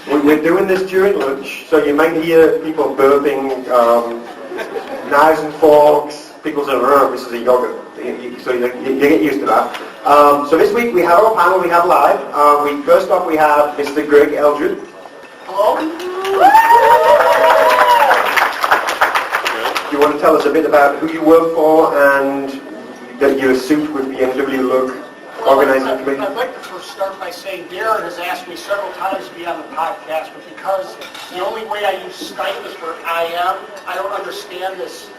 We're doing this during lunch, so you might hear people burping, knives and forks, people saying, oh, this is a yogurt. So you get used to that. So this week we have our panel, we have live. First off we have Mr. Greg Eldred. Hello. Do you want to tell us a bit about who you work for and that you're a suit with the MWLUG organizing committee? I'd like to first start by saying Darren has asked me several times to be on the podcast, but because the only way I use Skype is for IM, I don't understand this,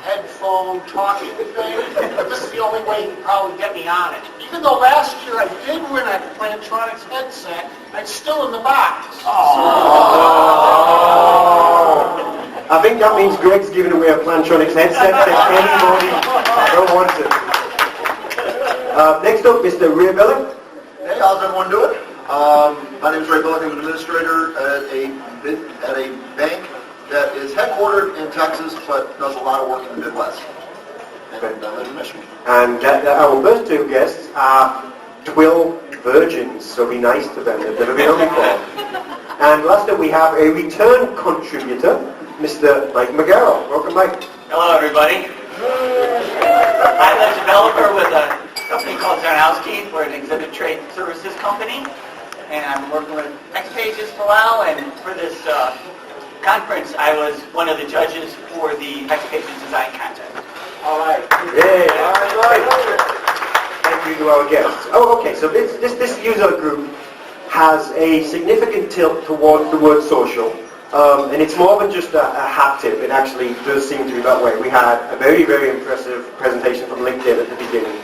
headphone talking thing. But this is the only way he can probably get me on it. Even though last year I did win a Plantronics headset, I'm still in the box. I think that means Greg's giving away a Plantronics headset to anybody who wants it. Next up, Mr. Ray Billick. Hey, how's everyone doing? My name is Ray Billick. I'm an administrator at a bank that is headquartered in Texas, but does a lot of work in the Midwest. And I live in Michigan. And our first two guests are twill virgins, so be nice to them. They've never been on before. And last up, we have a return contributor, Mr. Mike McGarrell. Welcome, Mike. Hello, everybody. I'm a developer with a company called Zarnowski. We're an exhibit trade services company, and I'm working with Next Pages for a while. And for this conference, I was one of the judges for the Next Pages design contest. All right. Yeah. All right. Thank you to our guests. Oh, okay. So this user group has a significant tilt towards the word social. And it's more than just a hat tip. It actually does seem to be that way. We had a very, very impressive presentation from LinkedIn at the beginning,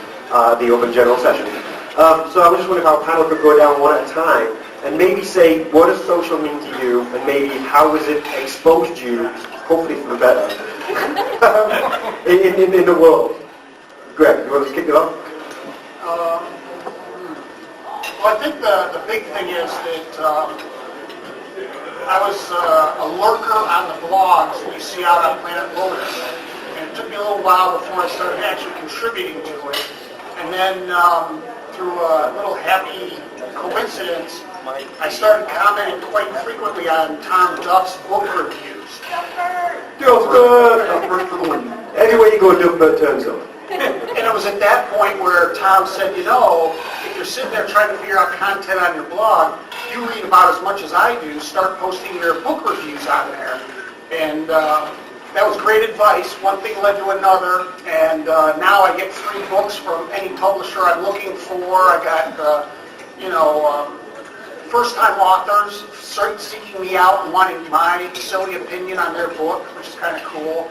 the open general session. So I was just wondering if our panel could go down one at a time and maybe say, what does social mean to you, and maybe how has it exposed you, hopefully for the better, in the world. Greg, you want to kick it off? Well, I think the big thing is that I was a lurker on the blogs that you see out on Planet Lotus, and it took me a little while before I started actually contributing to it. And then through a little happy coincidence, I started commenting quite frequently on Tom Duff's book reviews. Anyway you go, Duff turns up. And it was at that point where Tom said, if you're sitting there trying to figure out content on your blog, you read about as much as I do, start posting your book reviews on there. And that was great advice. One thing led to another, and now I get free books from any publisher I'm looking for. I got, first-time authors seeking me out and wanting my silly opinion on their book, which is kind of cool.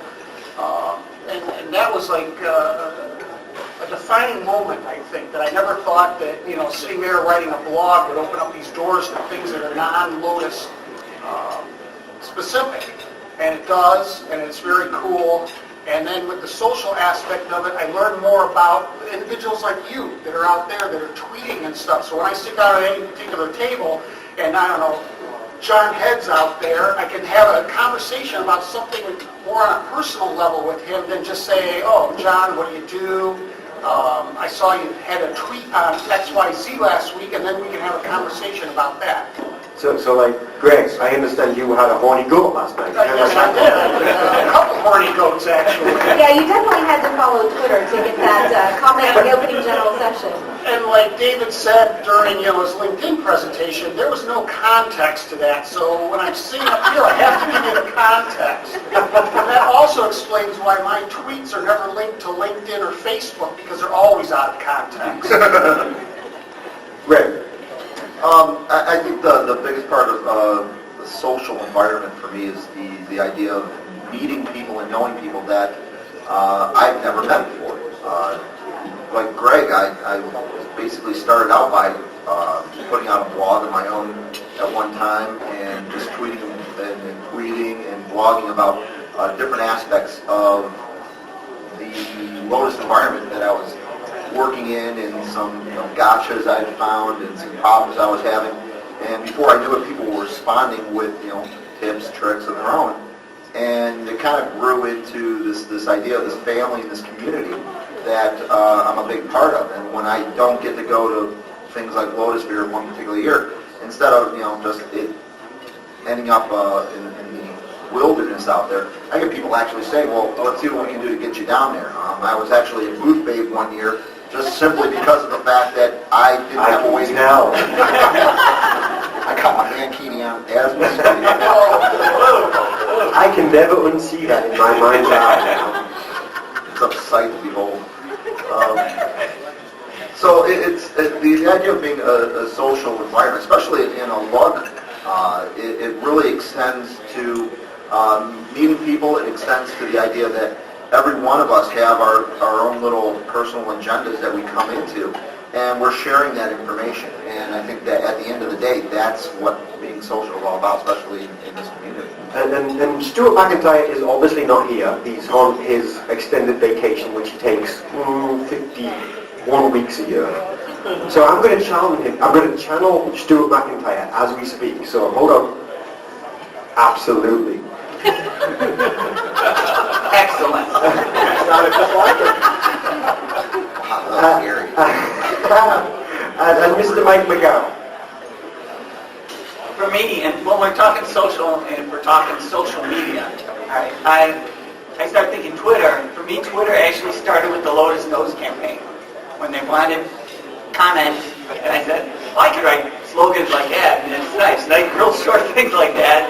And that was like a defining moment, I think, that I never thought that, sitting there writing a blog would open up these doors to things that are non-Lotus specific. And it does, and it's very cool. And then with the social aspect of it, I learned more about individuals like you that are out there that are tweeting and stuff. So when I sit down at any particular table, and I don't know, John Head's out there, I can have a conversation about something more on a personal level with him than just say, oh, John, what do you do? I saw you had a tweet on XYZ last week, and then we can have a conversation about that. So like, Greg, I understand you had a horny goat last night. Yes, I did. A couple horny goats, actually. Yeah, you definitely had to follow Twitter to get that comment in the opening general session. And like David said during his LinkedIn presentation, there was no context to that. So when I'm sitting up here, I have to give you the context. And that also explains why my tweets are never linked to LinkedIn or Facebook, because they're always out of context. Greg. I think the biggest part of the social environment for me is the idea of meeting people and knowing people that I've never met before. Like Greg, I basically started out by putting out a blog of my own at one time and just tweeting and blogging about different aspects of the Lotus environment that I was working in, and some gotchas I found and some problems I was having. And before I knew it, people were responding with tips, tricks of their own. And it kind of grew into this idea of this family and this community that I'm a big part of. And when I don't get to go to things like Lotus Fair one particular year, and instead of, just it ending up in the wilderness out there, I get people actually say, well, let's see what we can do to get you down there. I was actually a booth babe one year, just simply because of the fact that I didn't have a way to now. I got my mankini on as we speak. I can never unsee that in my mind's eye. It's a sight to behold. So it's the idea of being a social environment, especially in a LUG, it really extends to meeting people. It extends to the idea that every one of us have our own little personal agendas that we come into, and we're sharing that information. And I think that at the end of the day, that's what being social is all about, especially in this community. And Stuart McIntyre is obviously not here. He's on his extended vacation, which he takes 51 weeks a year. So I'm going to channel him. I'm going to channel Stuart McIntyre as we speak. So hold on. Absolutely. Excellent. Sounded just like it. That's scary. And Mr. Mike McGowan. For me, and when we're talking social, and if we're talking social media, I start thinking Twitter. For me, Twitter actually started with the Lotus Knows campaign. When they wanted comments, and I said, well, I could write slogans like that, and it's nice, like real short things like that.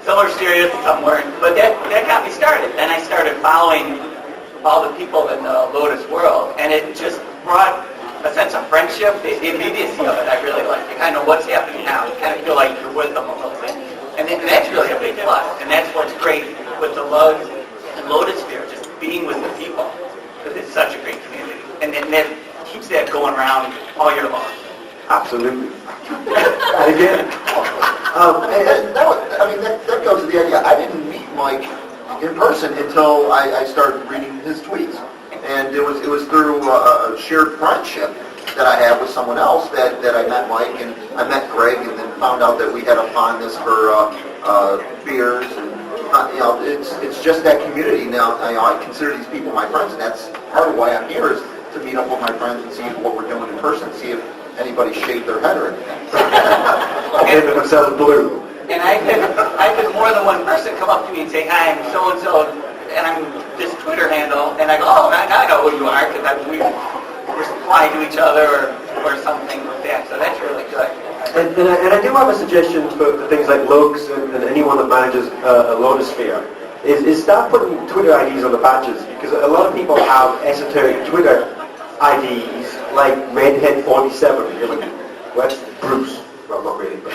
Some are serious, some weren't, but that got me started. Then I started following all the people in the Lotus world, and it just brought a sense of friendship, the immediacy of it. I really like. You kind of know what's happening now. You kind of feel like you're with them a little bit, and that's really a big plus. And that's what's great with the LUG and Lotus sphere, just being with the people, because it's such a great community, and that keeps that going around all year long. Absolutely. And again, that goes to the idea. I didn't meet Mike in person until I started reading his tweets, and it was through a shared friendship that I had with someone else that I met Mike, and I met Greg, and then found out that we had a fondness for beers, and it's just that community now. I consider these people my friends, and that's part of why I'm here, is to meet up with my friends and see what we're doing in person, see if anybody shaved their head or anything. Giving themselves blue. And I've had more than one person come up to me and say, hi, I'm so-and-so, and I'm this Twitter handle, and I go, oh, now I know who you are, because we reply to each other or something like that, so that's really good. And I do have a suggestion for things like LUGs and anyone that manages a Lotus sphere, is start putting Twitter IDs on the badges, because a lot of people have esoteric Twitter IDs, like Redhead47. You're like, what's Bruce? Well, not really, but...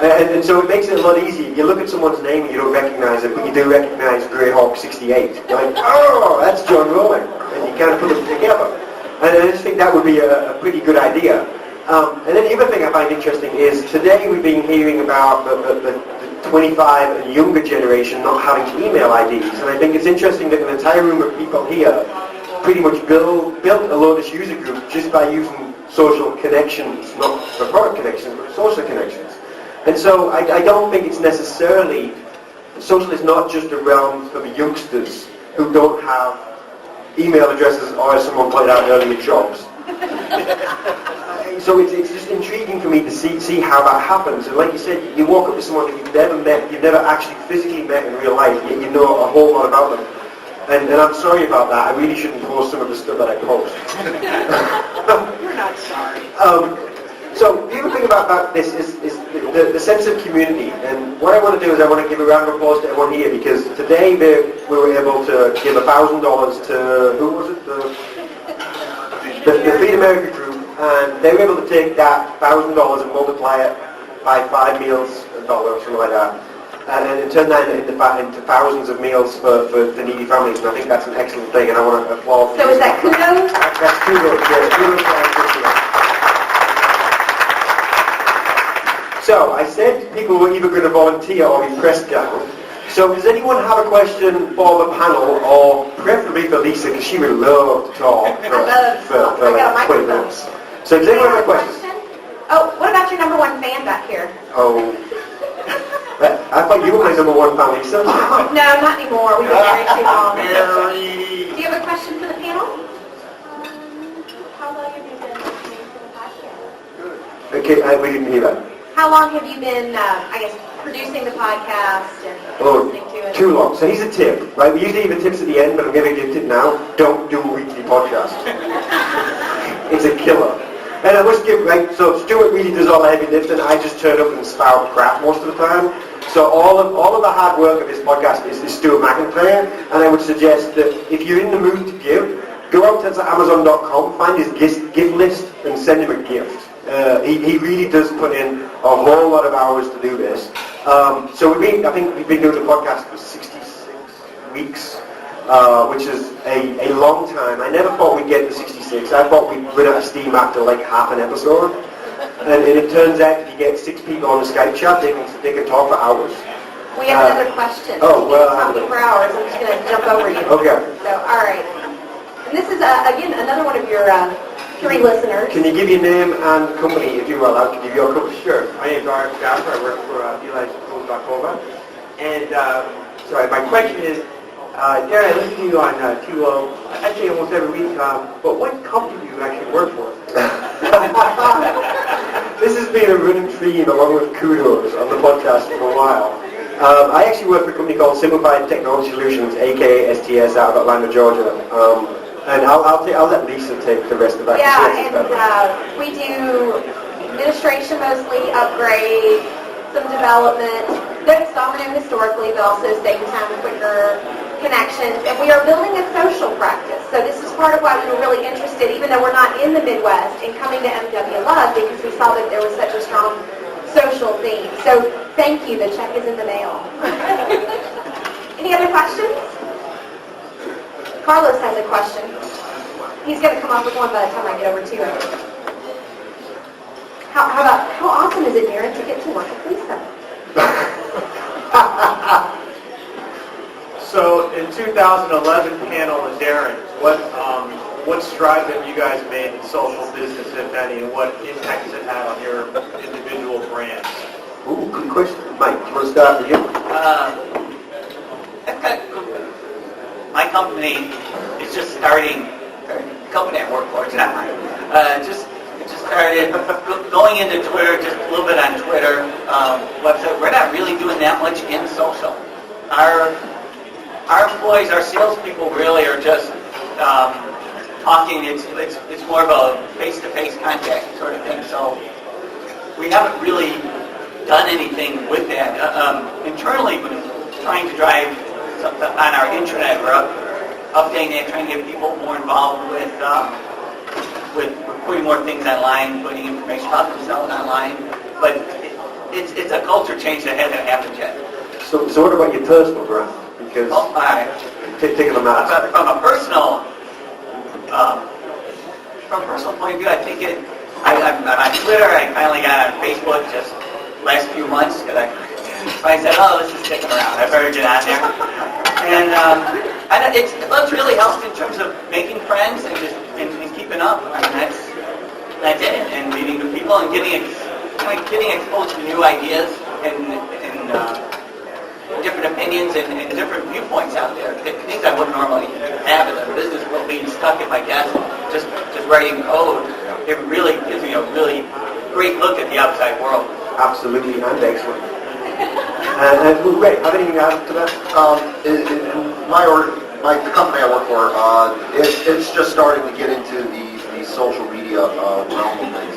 and so it makes it a lot easier. You look at someone's name and you don't recognize it, but you do recognize Greyhawk68. You're like, oh, that's John Rowling. And you kind of put them together. And I just think that would be a pretty good idea. And then the other thing I find interesting is today we've been hearing about the 25 and younger generation not having email IDs. And I think it's interesting that an entire room of people here pretty much built a Lotus user group just by using social connections, not for product connections, but social connections. And so I don't think it's necessarily, social is not just a realm for the youngsters who don't have email addresses or, as someone pointed out earlier, jobs. So it's just intriguing for me to see how that happens. And like you said, you walk up to someone that you've never met, you've never actually physically met in real life, yet you know a whole lot about them. And I'm sorry about that. I really shouldn't post some of the stuff that I post. You're not sorry. So the other thing about this is the sense of community. And what I want to do is I want to give a round of applause to everyone here, because today we were able to give $1,000 to, who was it? The Feed America group. And they were able to take that $1,000 and multiply it by 5 meals a dollar or something like that. And turn that into thousands of meals for needy families, and I think that's an excellent thing, and I want to applaud. So is that kudos? That's kudos, yes. Kudos for So I said people were either going to volunteer or be pressed down. So does anyone have a question for the panel, or preferably for Lisa, because she would love to talk for like 20 minutes. So does anyone have a question? Oh, what about your number one fan back here? Oh. I thought you were my number one fan yourself. No, not anymore. We've been married too long. Mary. Do you have a question for the panel? How long have you been listening to the podcast? Good. Okay, we didn't hear that. How long have you been, I guess, producing the podcast and listening to it? Too long. So here's a tip, right? We usually give the tips at the end, but I'm going to give it now. Don't do a weekly podcast. It's a killer. And I must give, right, so Stuart really does all the heavy lifting. I just turn up and spout crap most of the time. So all of the hard work of this podcast is Stuart McIntyre, and I would suggest that if you're in the mood to give, go out to Amazon.com, find his gift list, and send him a gift. He really does put in a whole lot of hours to do this. So I think we've been doing the podcast for 66 weeks, which is a long time. I never thought we'd get to 66. I thought we'd run out of steam after like half an episode. And it turns out if you get 6 people on the Skype chat, they can talk for hours. We have another question. Oh, well, talking for hours. I'm just going to jump over you. Okay. So, all right. And this is, again, another one of your 3 listeners. Can you give your name and company, if you're allowed to give your company? Sure. My name is Art Jasper. I work for Eli's.Cova. And sorry, my question is, Darren, I listen to you on QO, I'd say almost every week, but what company do you actually work for? This has been a running theme along with kudos on the podcast for a while. I actually work for a company called Simplified Technology Solutions, aka STS, out of Atlanta, Georgia. And I'll let Lisa take the rest of that. Yeah, and we do administration mostly, upgrade, some development. Don't dominate historically, but also saving time, quicker connections. And we are building a social practice. So this is part of why we were really interested, even though we're not in the Midwest, in coming to MWLUG, because we saw that there was such a strong social theme. So thank you. The check is in the mail. Any other questions? Carlos has a question. He's going to come up with one by the time I get over to him. How awesome is it, Darren, to get to work with Lisa? So in 2011 panel with Darren, what strides have you guys made in social business, if any, and what impact has it had on your individual brands? Ooh, good question. Mike, do you want to start with you? My company is just starting. The company I work for, it's not mine. Just started going into Twitter, just a little bit on Twitter website. We're not really doing that much in social. Our employees, our salespeople, really are just talking. It's more of a face-to-face contact sort of thing. So we haven't really done anything with that. Internally, we're trying to drive something on our intranet. We're updating it, trying to get people more involved with putting more things online, putting information about themselves online. But it's a culture change that hasn't happened yet. So what about your personal growth? Because taking them out. From a personal point of view, I think I'm on Twitter. I finally got on Facebook just last few months because I said, oh, this is sticking around. I better get on there. And it's really helped in terms of making friends and just and keeping up. I mean, that's it. And meeting new people and getting exposed to new ideas and different opinions and different viewpoints out there. Things I wouldn't normally have in the business world, being stuck at my desk, just writing code. It really gives me a really great look at the outside world. Absolutely, and excellent. Ray, have anything to add to that? The company I work for, it's just starting to get into the social media realm of things.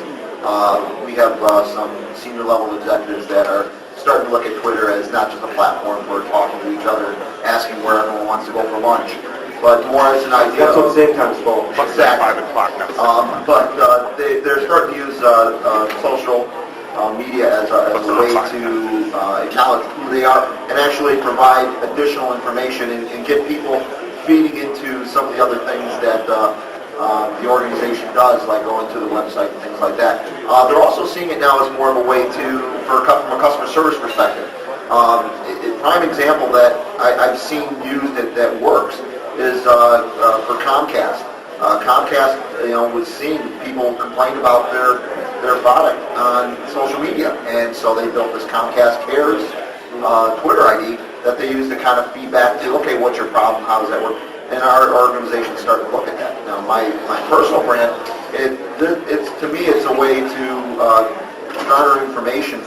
We have some senior level executives that are starting to look at Twitter as not just a platform for talking to each other, asking where everyone wants to go for lunch, but more as an idea. That's what the same time is for. Exactly. But they're starting to use social media as a way to acknowledge who they are and actually provide additional information and get people feeding into some of the other things that the organization does, like going to the website and things like that. They're also seeing it now as more of a way from a customer service perspective. A prime example that I've seen used that works is for Comcast. Comcast, was seeing people complain about their product on social media, and so they built this Comcast Cares Twitter ID that they use to kind of feedback to, okay, what's your problem? How does that work? And our organization started to look at that. Now, my personal brand, to me, it's a way to garner information